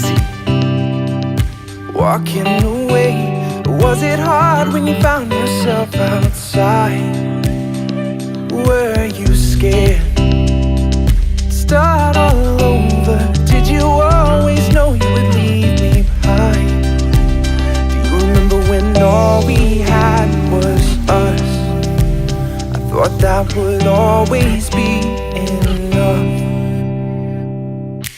easy walking away. Was it hard when you found yourself outside? Were you scared? Start all over. Did you always know you would leave me behind? Do you remember when all we had was us? I thought that would always be enough.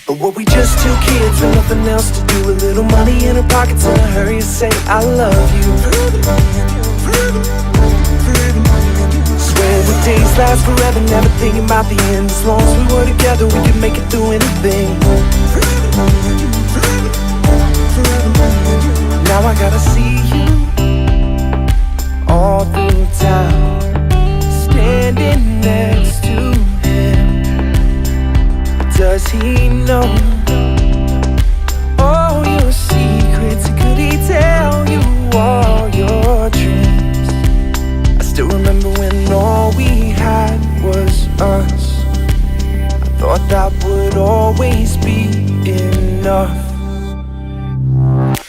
But were we just two kids with nothing else to do? A little money in our pockets and a hurry to say I love you. Swear the days last forever, never thinking about the end. As long as we were together, we could make it through anything. Now I gotta see you all through town, standing next to him. Does he know all your secrets? Could he tell you all your dreams? I still remember when all we had was us. I thought that would always be enough.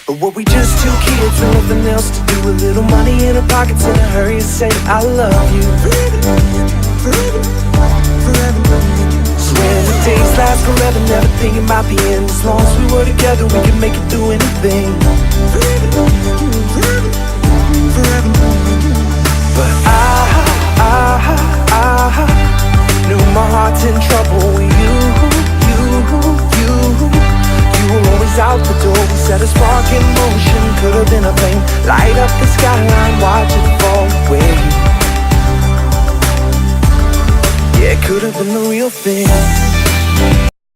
But were we just two kids with nothing else to do? A little money in our pockets and a hurry to say I love you. Swear the days last forever, never thinking about the end. As long as we were together, we could make it through anything. But I knew my heart's in trouble with you.